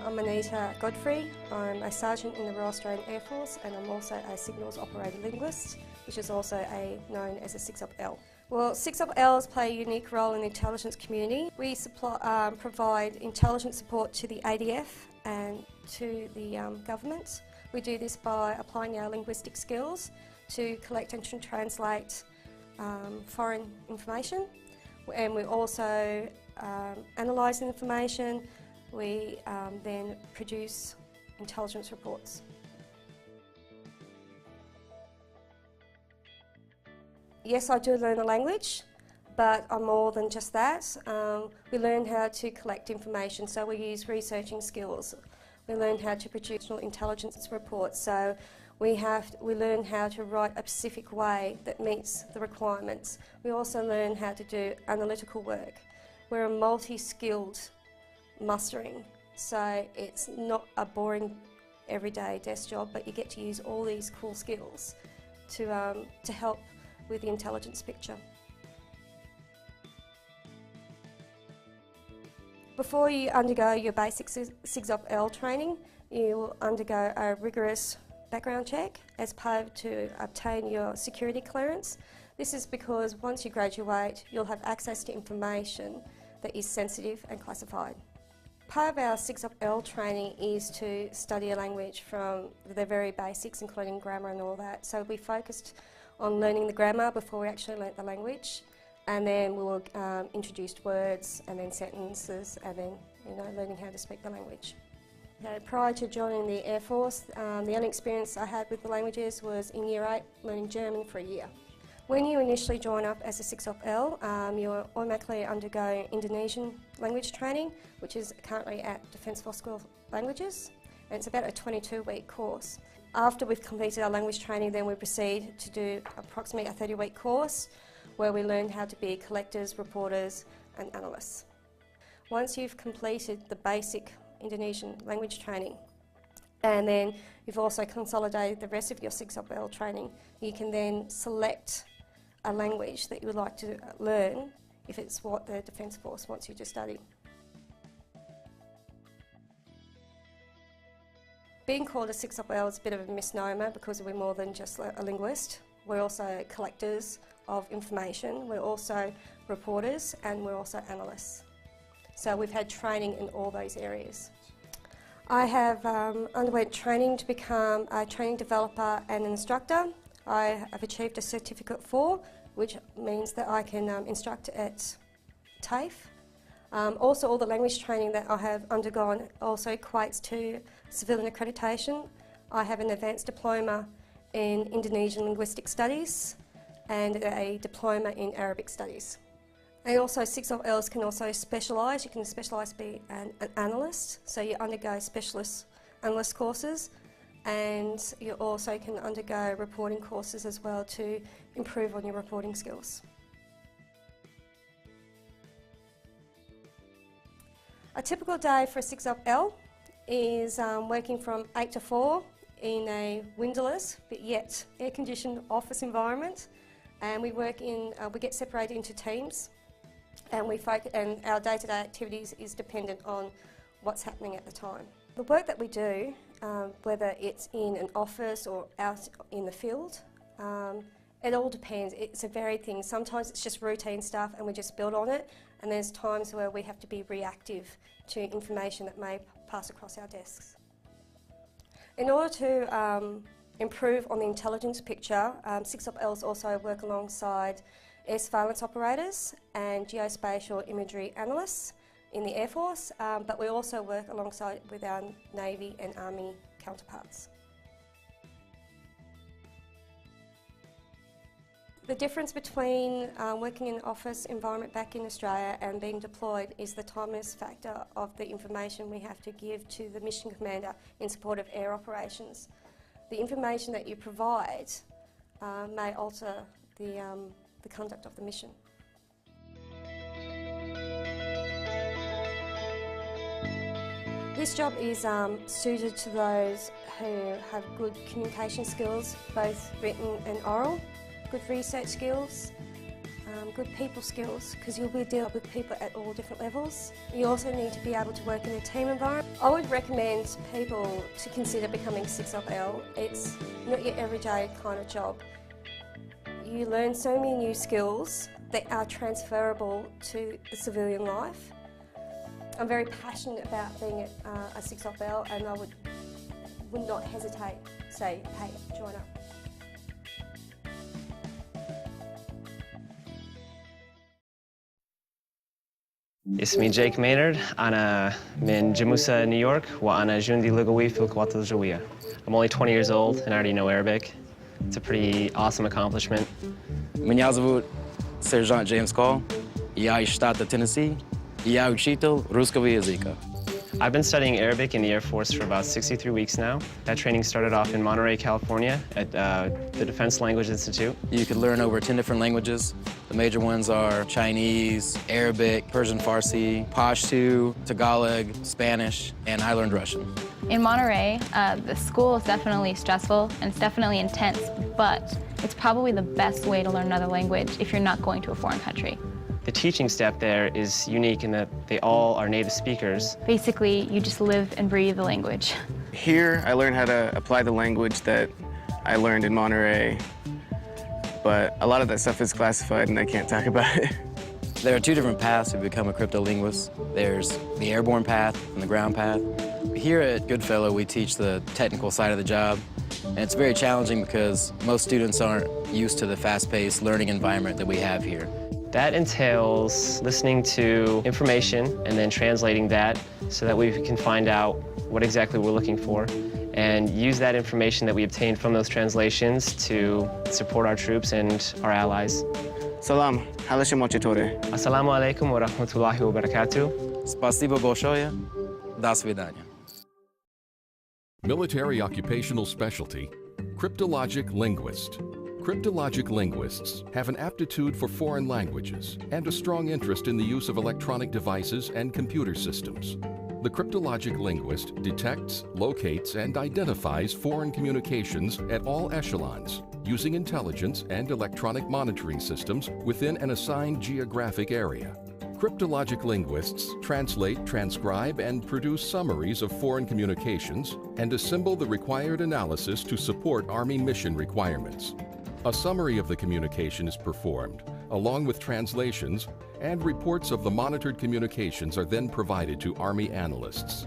I'm Anita Godfrey. I'm a sergeant in the Royal Australian Air Force, and I'm also a signals operator linguist, which is also known as a 6UP-L. Well, 6UP-Ls play a unique role in the intelligence community. We provide intelligence support to the ADF and to the government. We do this by applying our linguistic skills to collect and translate foreign information, and we also analyse the information. We then produce intelligence reports. Yes, I do learn a language, but I'm more than just that. We learn how to collect information, so we use researching skills. We learn how to produce intelligence reports, so we learn how to write a specific way that meets the requirements. We also learn how to do analytical work. We're a multi-skilled mustering, so it's not a boring everyday desk job, but you get to use all these cool skills to help with the intelligence picture. Before you undergo your basic 6UP-L training, you will undergo a rigorous background check as part to obtain your security clearance. This is because once you graduate, you'll have access to information that is sensitive and classified. Part of our 6UP-L training is to study a language from the very basics, including grammar and all that. So we focused on learning the grammar before we actually learnt the language, and then we were introduced words and then sentences, and then learning how to speak the language. Prior to joining the Air Force, the only experience I had with the languages was in Year 8, learning German for a year. When you initially join up as a 6UP-L, you automatically undergo Indonesian language training, which is currently at Defence Force School of Languages, and it's about a 22-week course. After we've completed our language training, then we proceed to do approximately a 30-week course where we learn how to be collectors, reporters and analysts. Once you've completed the basic Indonesian language training, and then you've also consolidated the rest of your 6UP-L training, you can then select a language that you would like to learn if it's what the Defence Force wants you to study. Being called a 6UP-L is a bit of a misnomer because we're more than just a linguist. We're also collectors of information, we're also reporters, and we're also analysts. So we've had training in all those areas. I have underwent training to become a training developer and an instructor. I have achieved a Certificate 4, which means that I can instruct at TAFE. Also, all the language training that I have undergone also equates to civilian accreditation. I have an advanced diploma in Indonesian linguistic studies and a diploma in Arabic studies. And also 6UP-Ls can also specialise. You can specialise to be an analyst, so you undergo specialist analyst courses, and you also can undergo reporting courses as well to improve on your reporting skills. A typical day for a 6UP-L is working from 8 to 4 in a windowless but yet air-conditioned office environment, and we get separated into teams, and our day-to-day activities is dependent on what's happening at the time. The work that we do, whether it's in an office or out in the field, it all depends. It's a varied thing. Sometimes it's just routine stuff and we just build on it, and there's times where we have to be reactive to information that may pass across our desks. In order to improve on the intelligence picture, 6UP-Ls also work alongside air surveillance operators and geospatial imagery analysts in the Air Force, but we also work alongside with our Navy and Army counterparts. The difference between working in an office environment back in Australia and being deployed is the timeliness factor of the information we have to give to the mission commander in support of air operations. The information that you provide may alter the conduct of the mission. This job is suited to those who have good communication skills, both written and oral, good research skills, good people skills, because you'll be dealing with people at all different levels. You also need to be able to work in a team environment. I would recommend people to consider becoming 6L. It's not your everyday kind of job. You learn so many new skills that are transferable to the civilian life. I'm very passionate about being a 6L, and I would not hesitate to say, hey, join up. اسمي جيك ماynard. أنا من جاموسة نيويورك وأنا جندي لغوي في القوات الجوية. I'm only 20 years old and I already know Arabic. It's a pretty awesome accomplishment. Меня зовут сержант Джеймс Кол. Я из штата Теннесси. Я учитель русского языка. I've been studying Arabic in the Air Force for about 63 weeks now. That training started off in Monterey, California at the Defense Language Institute. You could learn over 10 different languages. The major ones are Chinese, Arabic, Persian Farsi, Pashto, Tagalog, Spanish, and I learned Russian. In Monterey, the school is definitely stressful and it's definitely intense, but it's probably the best way to learn another language if you're not going to a foreign country. The teaching step there is unique in that they all are native speakers. Basically, you just live and breathe the language. Here, I learned how to apply the language that I learned in Monterey, but a lot of that stuff is classified and I can't talk about it. There are two different paths to become a cryptolinguist. There's the airborne path and the ground path. Here at Goodfellow, we teach the technical side of the job, and it's very challenging because most students aren't used to the fast-paced learning environment that we have here. That entails listening to information and then translating that so that we can find out what exactly we're looking for and use that information that we obtain from those translations to support our troops and our allies. Salam, halashim wachitore. Assalamu alaikum wa rahmatullahi wa barakatuh. Spasibo большое. До свидания. Military occupational specialty, cryptologic linguist. Cryptologic linguists have an aptitude for foreign languages and a strong interest in the use of electronic devices and computer systems. The cryptologic linguist detects, locates, and identifies foreign communications at all echelons using intelligence and electronic monitoring systems within an assigned geographic area. Cryptologic linguists translate, transcribe, and produce summaries of foreign communications and assemble the required analysis to support Army mission requirements. A summary of the communication is performed, along with translations, and reports of the monitored communications are then provided to Army analysts.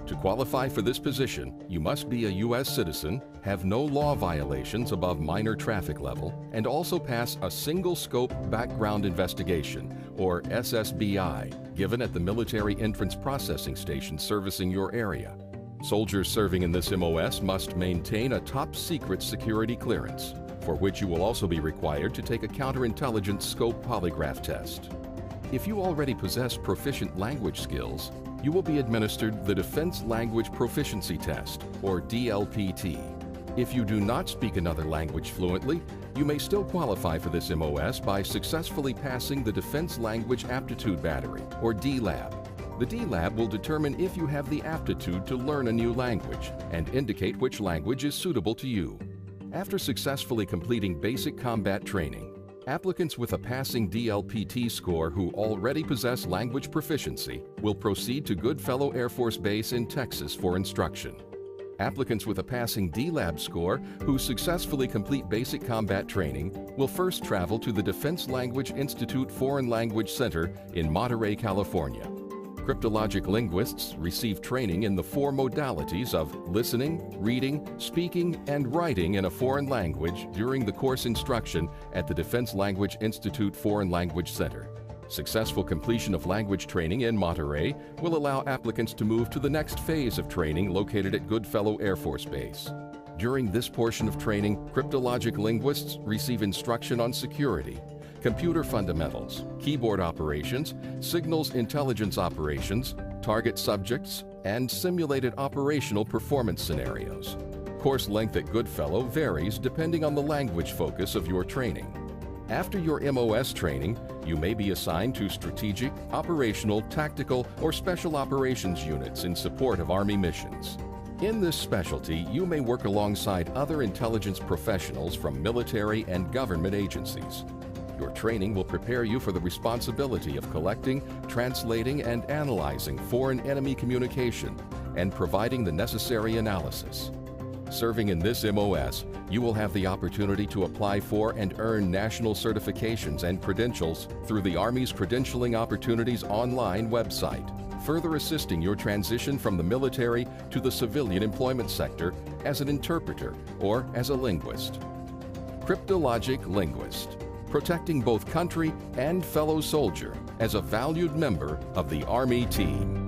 To qualify for this position, you must be a U.S. citizen, have no law violations above minor traffic level, and also pass a single-scope background investigation, or SSBI, given at the Military Entrance Processing Station servicing your area. Soldiers serving in this MOS must maintain a top-secret security clearance, for which you will also be required to take a counterintelligence scope polygraph test. If you already possess proficient language skills, you will be administered the Defense Language Proficiency Test, or DLPT. If you do not speak another language fluently, you may still qualify for this MOS by successfully passing the Defense Language Aptitude Battery, or D-Lab. The D-Lab will determine if you have the aptitude to learn a new language and indicate which language is suitable to you. After successfully completing basic combat training, applicants with a passing DLPT score who already possess language proficiency will proceed to Goodfellow Air Force Base in Texas for instruction. Applicants with a passing D-Lab score who successfully complete basic combat training will first travel to the Defense Language Institute Foreign Language Center in Monterey, California. Cryptologic linguists receive training in the four modalities of listening, reading, speaking, and writing in a foreign language during the course instruction at the Defense Language Institute Foreign Language Center. Successful completion of language training in Monterey will allow applicants to move to the next phase of training located at Goodfellow Air Force Base. During this portion of training, cryptologic linguists receive instruction on security, computer fundamentals, keyboard operations, signals intelligence operations, target subjects, and simulated operational performance scenarios. Course length at Goodfellow varies depending on the language focus of your training. After your MOS training, you may be assigned to strategic, operational, tactical, or special operations units in support of Army missions. In this specialty, you may work alongside other intelligence professionals from military and government agencies. Your training will prepare you for the responsibility of collecting, translating, and analyzing foreign enemy communication and providing the necessary analysis. Serving in this MOS, you will have the opportunity to apply for and earn national certifications and credentials through the Army's Credentialing Opportunities online website, further assisting your transition from the military to the civilian employment sector as an interpreter or as a linguist. Cryptologic Linguist, protecting both country and fellow soldier as a valued member of the Army team.